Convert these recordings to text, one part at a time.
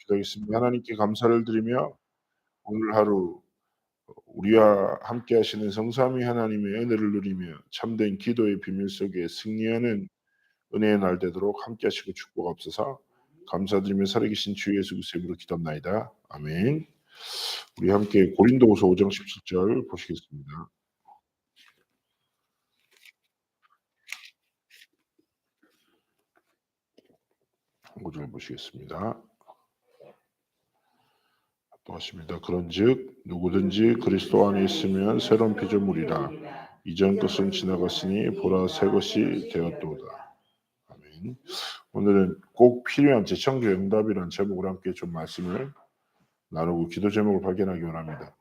기도하겠습니다. 하나님께 감사를 드리며 오늘 하루 우리와 함께 하시는 성삼위 하나님의 은혜를 누리며 참된 기도의 비밀 속에 승리하는 은혜의 날 되도록 함께 하시고 축복하옵소서. 감사드리며 살아계신 주 예수 그리스도의 이름으로 기도합나이다. 아멘. 우리 함께 고린도후서 5장 17절 보시겠습니다. 5절 보시겠습니다. 또 하십니다. 그런즉 누구든지 그리스도 안에 있으면 새로운 피조물이라 이전 것은 지나갔으니 보라 새 것이 되었도다. 아멘. 오늘은 꼭 필요한 재창조 응답이라는 제목으로 함께 좀 말씀을 나누고 기도 제목을 발견하기 원합니다.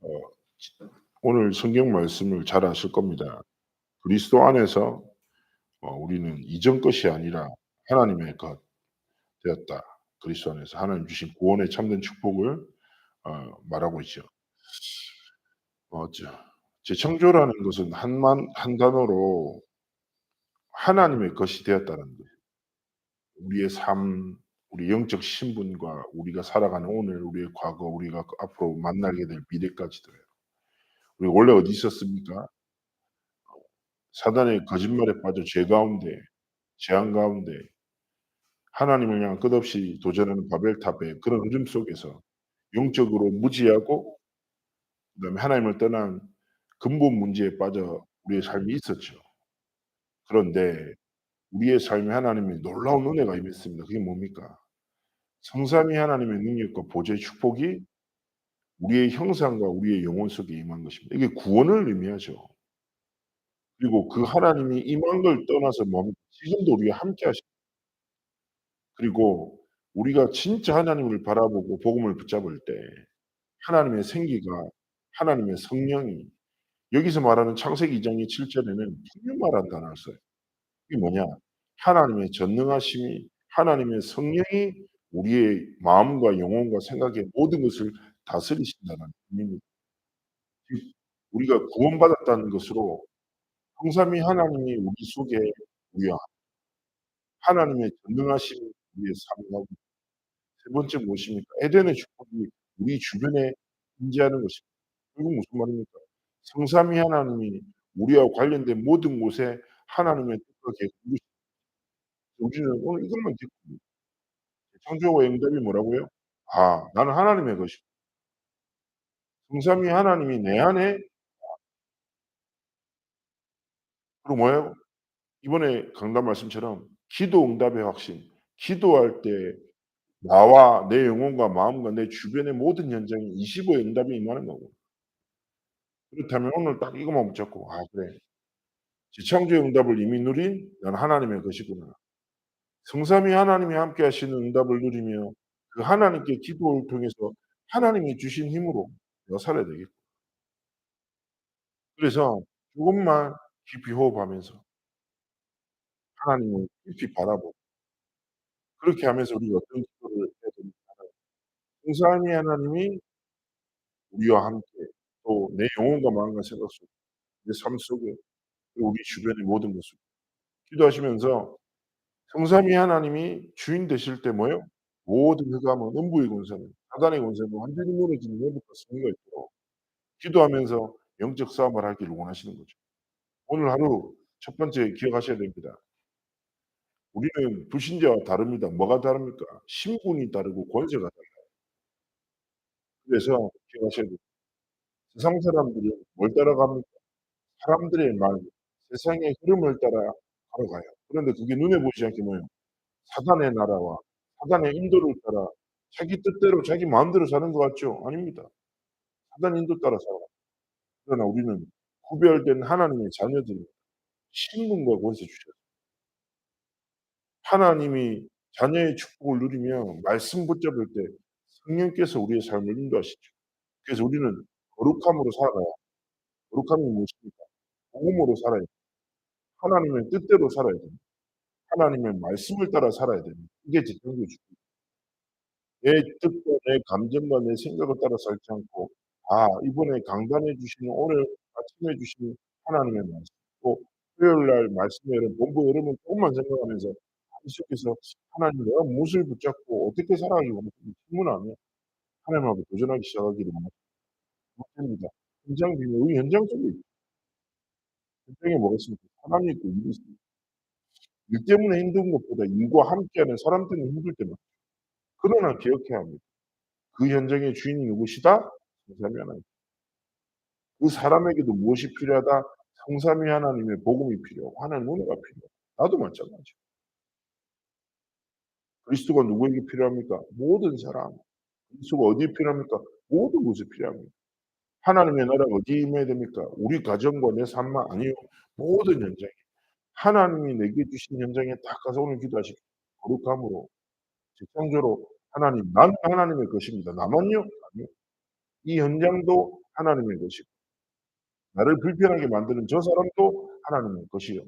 어, 오늘 성경 말씀을 잘 아실 겁니다. 그리스도 안에서 우리는 이전 것이 아니라 하나님의 것 되었다. 그리스도 안에서 하나님 주신 구원의 참된 축복을 말하고 있죠. 저 재창조라는 것은 한 단어로 하나님의 것이 되었다는 거예요. 우리의 삶, 우리 영적 신분과 우리가 살아가는 오늘, 우리의 과거, 우리가 앞으로 만나게 될 미래까지도요. 우리가 원래 어디 있었습니까? 사단의 거짓말에 빠져 죄 가운데, 재앙 가운데 하나님을 향한 끝없이 도전하는 바벨탑의 그런 흐름 속에서 영적으로 무지하고 그다음에 하나님을 떠난 근본 문제에 빠져 우리의 삶이 있었죠. 그런데 우리의 삶에 하나님의 놀라운 은혜가 임했습니다. 그게 뭡니까? 성삼위 하나님의 능력과 보좌의 축복이 우리의 형상과 우리의 영혼 속에 임한 것입니다. 이게 구원을 의미하죠. 그리고 그 하나님이 임한 걸 떠나서 지금도 우리와 함께 하시 그리고 우리가 진짜 하나님을 바라보고 복음을 붙잡을 때 하나님의 생기가 하나님의 성령이 여기서 말하는 창세기 2장 7 절에는 푸뉴마라는 단어를 써요. 이게 뭐냐? 하나님의 전능하심이 하나님의 성령이 우리의 마음과 영혼과 생각의 모든 것을 다스리신다는 의미입니다. 즉 우리가 구원받았다는 것으로 성삼위 하나님이 우리 속에 우리와 하나님의 전능하심이 우리의 삶 가운데 세 번째 무엇입니까? 에덴의 축복이 우리 주변에 존재하는 것입니다. 결국 무슨 말입니까? 성삼위 하나님이 우리와 관련된 모든 곳에 하나님의 뜻과 계획을 우리는 오늘 이것만 듣고 창조와 응답이 뭐라고요? 아, 나는 하나님의 것이고 성삼위 하나님이 내 안에 그리고 뭐예요? 이번에 강단 말씀처럼 기도 응답의 확신. 기도할 때 나와 내 영혼과 마음과 내 주변의 모든 현장에 25의 응답이 임하는 거고. 그렇다면 오늘 딱 이것만 붙잡고 '아 그래. 지창조의 응답을 이미 누린 나는 하나님의 것이구나.' 성삼위 하나님이 함께 하시는 응답을 누리며 그 하나님께 기도를 통해서 하나님이 주신 힘으로 내가 살아야 되겠고. 그래서 조금만 깊이 호흡하면서 하나님을 깊이 바라보고 그렇게 하면서 우리가 어떤 기도를 해야 됩니까? 성삼위 하나님이 우리와 함께 또 내 영혼과 마음과 생각 속에 내 삶 속에 그리고 우리 주변의 모든 것을 기도하시면서 성삼위 하나님이 주인 되실 때 뭐예요? 모든 흑암은 음부의 권세는 사단의 권세는 완전히 무너지는 회복과 승리가 있도록 기도하면서 영적 싸움을 하기를 원하시는 거죠. 오늘 하루 첫 번째 기억하셔야 됩니다. 우리는 불신자와 다릅니다. 뭐가 다릅니까? 신분이 다르고 권세가 달라요. 그래서 기억하셔야 돼요. 세상 사람들은 뭘 따라갑니까? 사람들의 말, 세상의 흐름을 따라 걸어가요. 그런데 그게 눈에 보이지 않게 뭐예요? 사단의 나라와 사단의 인도를 따라 자기 뜻대로 자기 마음대로 사는 것 같죠? 아닙니다. 사단 인도 따라 살아가요. 그러나 우리는 구별된 하나님의 자녀들입니다. 신분과 권세 주셨어요. 하나님이 자녀의 축복을 누리며 말씀 붙잡을 때 성령께서 우리의 삶을 인도하시죠. 그래서 우리는 거룩함으로 살아가야 거룩함이 무엇입니까? 복음으로 살아야 돼요. 하나님의 뜻대로 살아야 됩니다. 하나님의 말씀을 따라 살아야 됩니다. 이게 지성교주 내 뜻과 내 감정과 내 생각을 따라 살지 않고 이번에 강단해 주시는 오늘 아침에 주신 하나님의 말씀 또 토요일 날 말씀의 여러분 본부 여러분 조금만 생각하면서 이 속에서 '하나님 내가 무엇을 붙잡고 어떻게 살아가기 원하시는지 질문하며 하나님하고 도전하기 시작하기를 원합니다.' 됩니다. 현장 비밀 우리 현장 속에 현장에 뭐가 있습니까? 사람이 있고 일이 있습니다. 일 때문에 힘든 것보다 일과 함께하는 사람 때문에 힘들 때만 그러나 기억해야 합니다. 그 현장의 주인이 누구시다? 성삼위 하나님. 그 사람에게도 무엇이 필요하다? 성삼위 하나님의 복음이 필요하고 하나님의 은혜가 필요하고 나도 마찬가지예요. 그리스도가 누구에게 필요합니까? 모든 사람. 그리스도가 어디에 필요합니까? 모든 곳에 필요합니다. 하나님의 나라가 어디에 임해야 됩니까? 우리 가정과 내 삶만 아니요. 모든 현장에. 하나님이 내게 주신 현장에 딱 가서 오늘 기도하십시오. 거룩함으로 직상적으로 하나님 나는 하나님의 것입니다. 나만요? 아니요. 이 현장도 하나님의 것이고 나를 불편하게 만드는 저 사람도 하나님의 것이요.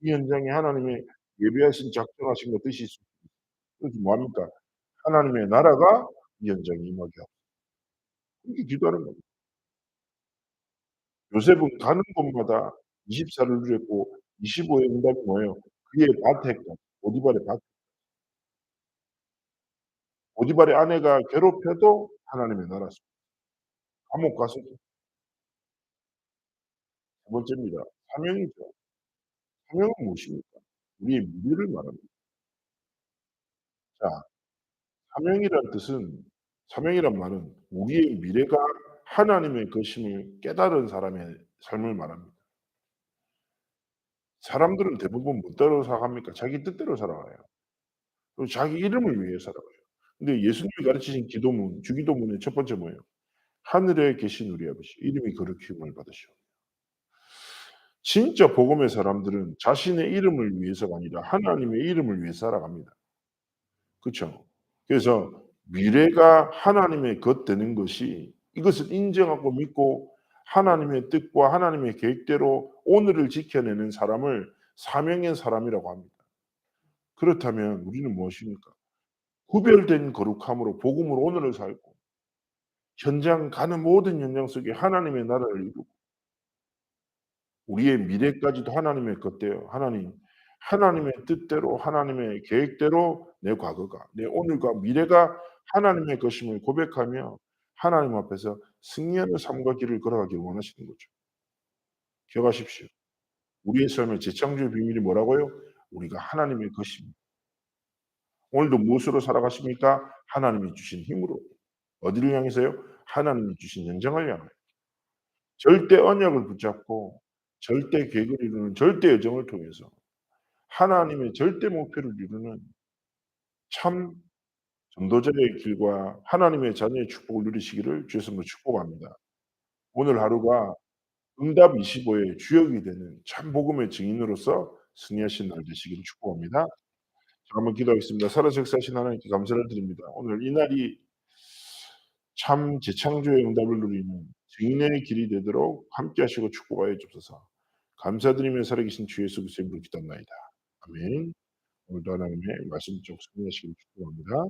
이 현장에 하나님의 예비하신 작정하신 것 뜻이 있습니다. 그래서 뭐 합니까? 하나님의 나라가 이 현장에 임하게 하옵소서. 그렇게 기도하는 겁니다. 요셉은 가는 곳마다 24를 누렸고 25의 응답이 뭐예요? 그의 밭에까지 보디발의 밭 보디발의 아내가 괴롭혀도 하나님의 나라 속 감옥 가서도 두 번째입니다. 사명이죠. 사명은 무엇입니까? 우리의 미래를 말합니다. 자, 사명이란 뜻은 사명이란 말은 우리의 미래가 하나님의 것임을 깨달은 사람의 삶을 말합니다. 사람들은 대부분 뭐 따라 살아갑니까? 자기 뜻대로 살아가요. 그리고 자기 이름을 위해 살아가요. 근데 예수님이 가르치신 기도문, 주기도문의 첫 번째 뭐예요? 하늘에 계신 우리 아버지 이름이 거룩힘을 받으시오. 진짜 복음의 사람들은 자신의 이름을 위해서가 아니라 하나님의 이름을 위해 살아갑니다. 그쵸? 그래서 미래가 하나님의 것 되는 것이 이것을 인정하고 믿고 하나님의 뜻과 하나님의 계획대로 오늘을 지켜내는 사람을 사명의 사람이라고 합니다. 그렇다면 우리는 무엇입니까? 구별된 거룩함으로 복음으로 오늘을 살고 현장 가는 모든 현장 속에 하나님의 나라를 이루고 우리의 미래까지도 하나님의 것대요. 하나님의 뜻대로 하나님의 계획대로 내 과거가 내 오늘과 미래가 하나님의 것임을 고백하며 하나님 앞에서 승리하는 삶과 길을 걸어가기를 원하시는 거죠. 기억하십시오. 우리의 삶의 재창조의 비밀이 뭐라고요? 우리가 하나님의 것입니다. 오늘도 무엇으로 살아가십니까? 하나님이 주신 힘으로. 어디를 향해서요? 하나님이 주신 영생을 향하여. 절대 언약을 붙잡고 절대 계획을 이루는 절대 여정을 통해서 하나님의 절대 목표를 이루는 참 전도자의 길과 하나님의 자녀의 축복을 누리시기를 주의 이름으로 축복합니다. 오늘 하루가 응답 25의 주역이 되는 참 복음의 증인으로서 승리하신 날 되시기를 축복합니다. 자 한번 기도하겠습니다. 살아서 역사하신 하나님께 감사를 드립니다. 오늘 이 날이 참 재창조의 응답을 누리는 증인의 길이 되도록 함께 하시고 축복하여 주옵소서. 감사드리며 살아계신 주 예수 그리스도의 이름으로 기도합나이다. 아멘. 오늘도 하나님의 말씀 쪽 승리하시기를 축복합니다.